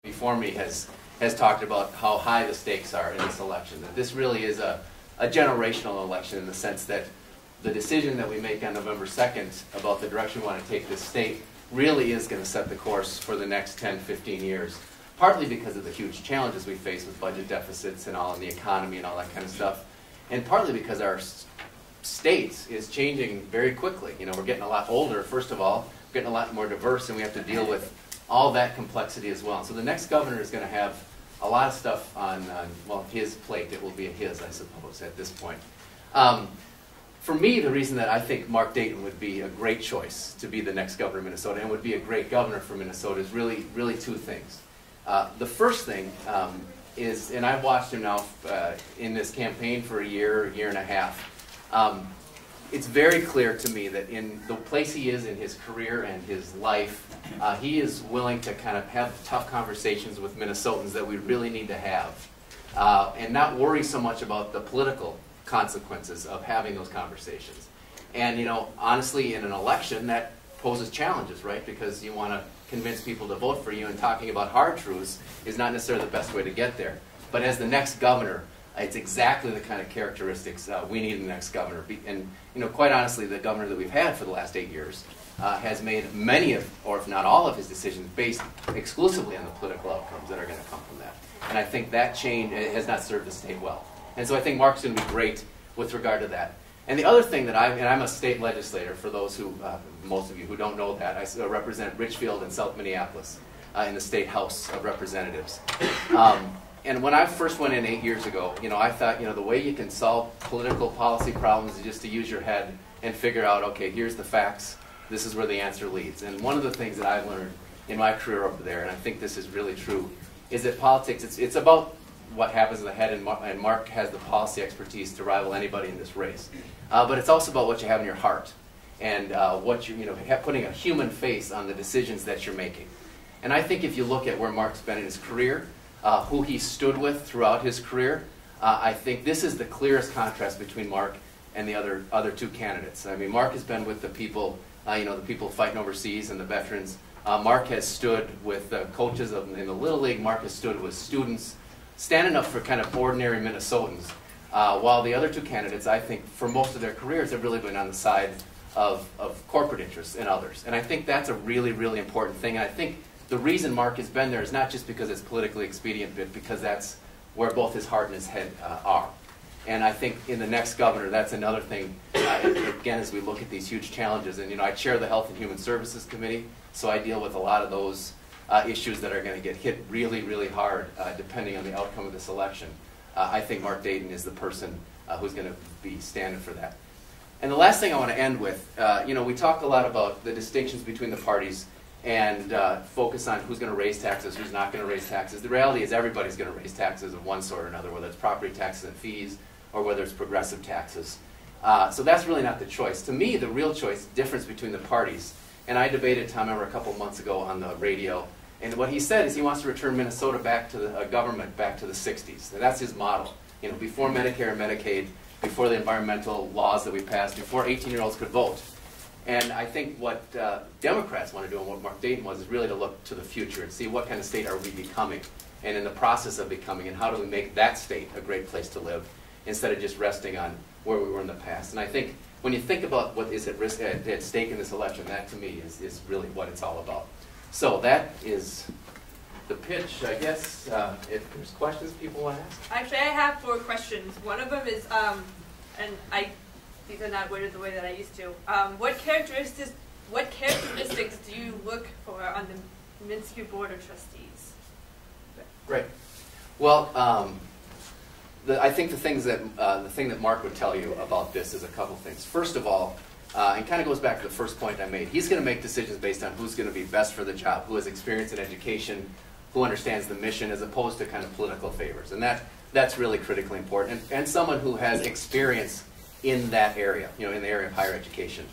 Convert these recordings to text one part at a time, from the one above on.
before me has talked about how high the stakes are in this election. That this really is a generational election in the sense that the decision that we make on November 2nd about the direction we want to take this state really is going to set the course for the next 10, 15 years. Partly because of the huge challenges we face with budget deficits and all in the economy and all that kind of stuff. And partly because our state is changing very quickly. You know, we're getting a lot older, first of all, we're getting a lot more diverse, and we have to deal with all that complexity as well. So the next governor is going to have a lot of stuff on well, his plate. It will be a his, I suppose, at this point. For me, the reason that I think Mark Dayton would be a great choice to be the next governor of Minnesota and would be a great governor for Minnesota is really two things. The first thing is, and I've watched him now in this campaign for a year and a half, it's very clear to me that in the place he is in his career and his life, he is willing to kind of have tough conversations with Minnesotans that we really need to have, and not worry so much about the political consequences of having those conversations. And you know, honestly, in an election, that poses challenges, right? Because you want to convince people to vote for you, and talking about hard truths is not necessarily the best way to get there. But as the next governor, it's exactly the kind of characteristics we need in the next governor. And you know, quite honestly, the governor that we've had for the last 8 years has made many of, or if not all of his decisions based exclusively on the political outcomes that are going to come from that. And I think that change has not served the state well. And so I think Mark's going to be great with regard to that. And the other thing that I'm a state legislator, for those who, most of you who don't know that, I represent Richfield and South Minneapolis in the State House of Representatives. And when I first went in 8 years ago, you know, I thought, you know, the way you can solve political policy problems is just to use your head and figure out, okay, here's the facts, this is where the answer leads. And one of the things that I've learned in my career over there, and I think this is really true, is that politics, it's about what happens in the head, and Mark has the policy expertise to rival anybody in this race. But it's also about what you have in your heart, and what you know, putting a human face on the decisions that you're making. And I think if you look at where Mark's been in his career, who he stood with throughout his career, I think this is the clearest contrast between Mark and the other two candidates. I mean, Mark has been with the people, you know, the people fighting overseas and the veterans. Mark has stood with the coaches in the Little League. Mark has stood with students, standing up for kind of ordinary Minnesotans. While the other two candidates, I think, for most of their careers, have really been on the side of corporate interests and others. And I think that's a really important thing. And I think the reason Mark has been there is not just because it's politically expedient, but because that's where both his heart and his head are. And I think in the next governor, that's another thing, again, as we look at these huge challenges. And you know, I chair the Health and Human Services Committee, so I deal with a lot of those issues that are going to get hit really hard depending on the outcome of this election. I think Mark Dayton is the person who's going to be standing for that. And the last thing I want to end with, you know, we talk a lot about the distinctions between the parties and focus on who's going to raise taxes, who's not going to raise taxes. The reality is everybody's going to raise taxes of one sort or another, whether it's property taxes and fees or whether it's progressive taxes. So that's really not the choice. To me, the real choice, difference between the parties, and I debated Tom Emmer a couple months ago on the radio, and what he said is he wants to return Minnesota back to the government back to the 60s. And that's his model. You know, before Medicare and Medicaid, before the environmental laws that we passed, before 18-year-olds could vote. And I think what Democrats want to do and what Mark Dayton was is really to look to the future and see what kind of state are we becoming, and in the process of becoming, and how do we make that state a great place to live instead of just resting on where we were in the past. And I think when you think about what is at stake in this election, that to me is really what it's all about. So that is the pitch, I guess. If there's questions people want to ask. Actually, I have 4 questions. One of them is, and these are not worded the way that I used to. What characteristics do you look for on the Minsky Board of Trustees? Great. Well, I think the thing that Mark would tell you about this is a couple things. First of all, and kind of goes back to the first point I made, he's going to make decisions based on who's going to be best for the job, who has experience in education, who understands the mission, as opposed to kind of political favors. And that's really critically important. And someone who has experience in that area, you know, in the area of higher education.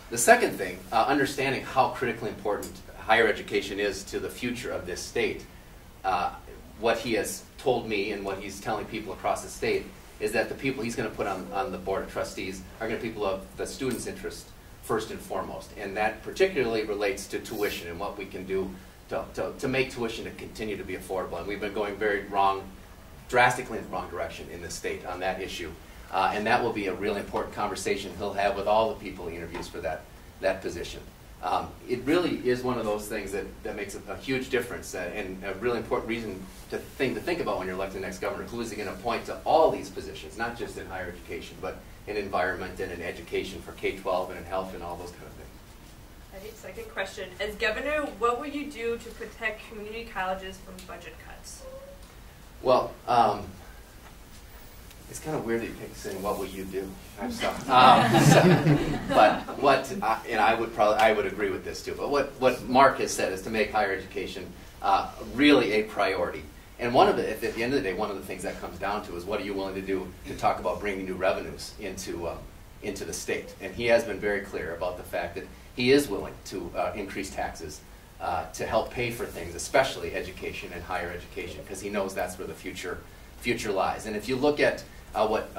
The second thing, understanding how critically important higher education is to the future of this state. What he has told me and what he's telling people across the state is that the people he's going to put on the Board of Trustees are going to be people of the students' interest first and foremost. And that particularly relates to tuition and what we can do to make tuition to continue to be affordable. And we've been going drastically in the wrong direction in this state on that issue. And that will be a really important conversation he'll have with all the people he interviews for that position. It really is one of those things that makes a huge difference and a really important reason to think about when you're electing the next governor. Who is he going to appoint to all these positions, not just in higher education, but in environment and in education for K-12 and in health and all those kind of things. Right, second question. As governor, what will you do to protect community colleges from budget cuts? Well, it's kind of weird that you keep saying, "What will you do?" I'm sorry. But what, and I would agree with this too. But what Mark has said is to make higher education really a priority. And one of it, at the end of the day, one of the things that comes down to is what are you willing to do to talk about bringing new revenues into the state. And he has been very clear about the fact that he is willing to increase taxes to help pay for things, especially education and higher education, because he knows that's where the future lies. And if you look at what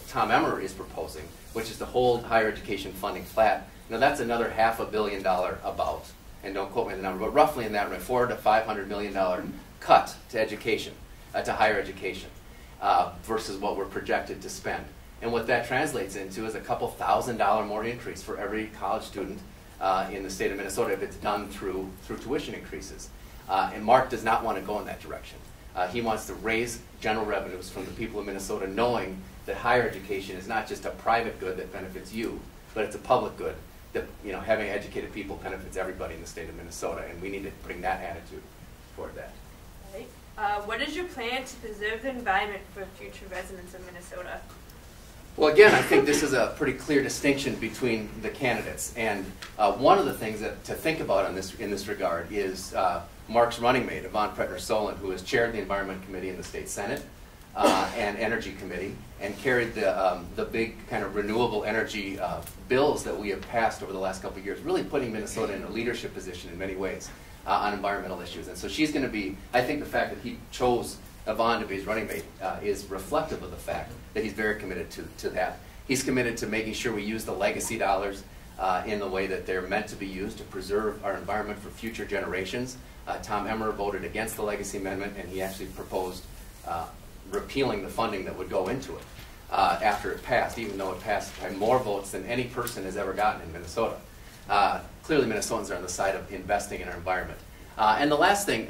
Tom Emmer is proposing, which is to hold higher education funding flat, that's another $500 million about, and don't quote me on the number, but roughly in that range, $400 to $500 million cut to education, to higher education, versus what we're projected to spend. And what that translates into is a couple $1,000 more increase for every college student in the state of Minnesota if it's done through tuition increases. And Mark does not want to go in that direction. He wants to raise general revenues from the people of Minnesota, knowing that higher education is not just a private good that benefits you, but it's a public good that having educated people benefits everybody in the state of Minnesota, and we need to bring that attitude toward that. Right. What is your plan to preserve the environment for future residents of Minnesota? Well, again, I think this is a pretty clear distinction between the candidates, and one of the things to think about in this regard is Mark's running mate, Yvonne Pretner-Solon, who has chaired the Environment Committee in the State Senate and Energy Committee, and carried the big kind of renewable energy bills that we have passed over the last couple of years, really putting Minnesota in a leadership position in many ways on environmental issues. And so she's going to be, I think the fact that he chose Yvonne to be his running mate is reflective of the fact that he's very committed to that. He's committed to making sure we use the legacy dollars in the way that they're meant to be used to preserve our environment for future generations. Tom Emmer voted against the legacy amendment, and he actually proposed repealing the funding that would go into it after it passed, even though it passed by more votes than any person has ever gotten in Minnesota. Clearly Minnesotans are on the side of investing in our environment. And the last thing,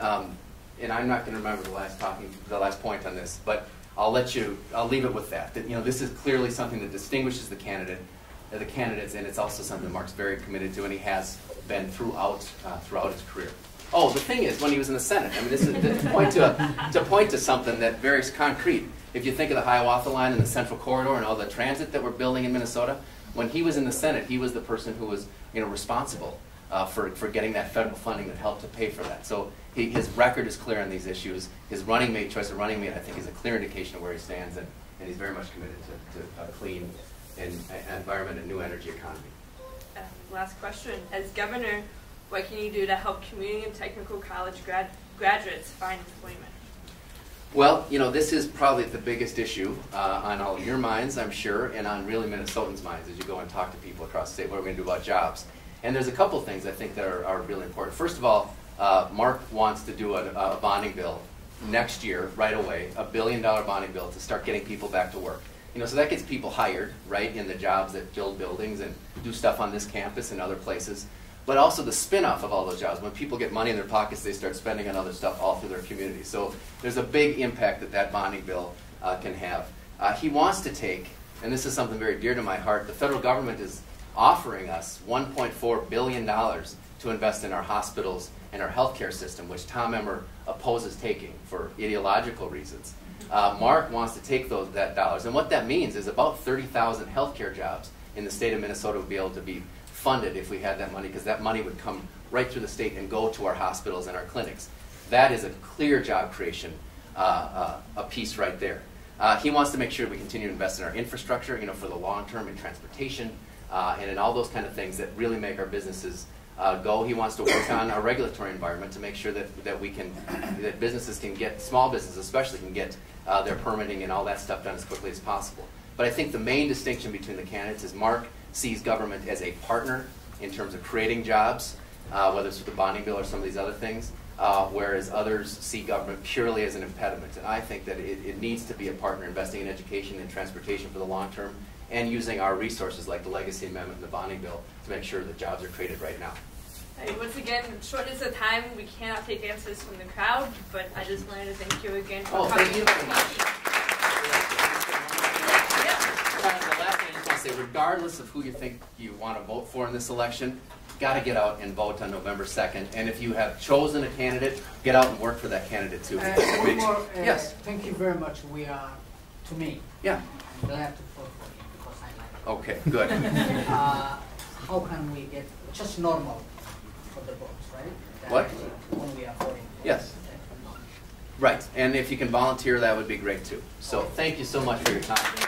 and I'm not going to remember the last point on this, but I'll leave it with that. That this is clearly something that distinguishes the candidates, and it's also something that Mark's very committed to, and he has been throughout his career. Oh, the thing is, when he was in the Senate, I mean, this is to point to something that very concrete. If you think of the Hiawatha Line and the Central Corridor and all the transit that we're building in Minnesota, when he was in the Senate, he was the person who was responsible for getting that federal funding that helped to pay for that. So his record is clear on these issues. His choice of running mate, I think, is a clear indication of where he stands, and he's very much committed to a clean environment and new energy economy. Last question. As governor, what can you do to help community and technical college graduates find employment? Well, this is probably the biggest issue on all of your minds, I'm sure, and on really Minnesotans' minds as you go and talk to people across the state. What are we going to do about jobs? And there's a couple things I think that are really important. First of all, Mark wants to do a bonding bill next year, right away, $1 billion bonding bill to start getting people back to work. So that gets people hired, right, in the jobs that build buildings and do stuff on this campus and other places. But also the spin-off of all those jobs. When people get money in their pockets, they start spending on other stuff all through their community. So there's a big impact that bonding bill can have. He wants to take, and this is something very dear to my heart, the federal government is offering us $1.4 billion to invest in our hospitals and our healthcare system, which Tom Emmer opposes taking for ideological reasons. Mark wants to take that dollars, and what that means is about 30,000 healthcare jobs in the state of Minnesota would be able to be funded if we had that money, because that money would come right through the state and go to our hospitals and our clinics. That is a clear job creation a piece right there. He wants to make sure we continue to invest in our infrastructure, for the long term, in transportation, and in all those kind of things that really make our businesses go. He wants to work on our regulatory environment to make sure that businesses can get, small businesses especially, can get their permitting and all that stuff done as quickly as possible. But I think the main distinction between the candidates is Mark sees government as a partner in terms of creating jobs, whether it's with the bonding bill or some of these other things. whereas others see government purely as an impediment. And I think that it needs to be a partner investing in education and transportation for the long term, and using our resources like the Legacy Amendment and the bonding bill to make sure that jobs are created right now. Once again, shortness of time, we cannot take answers from the crowd, but I just wanted to thank you again for coming. Thank you very much. The last thing I just want to say, regardless of who you think you want to vote for in this election, got to get out and vote on November 2nd. And if you have chosen a candidate, get out and work for that candidate too. One more, yes. Thank you very much. We are, to me, yeah. I'm glad to vote for you because I like it. Okay, good. How can we get just normal for the votes, right? That What? When we are voting. Yes. Right. And if you can volunteer, that would be great too. So thank you so much for your time.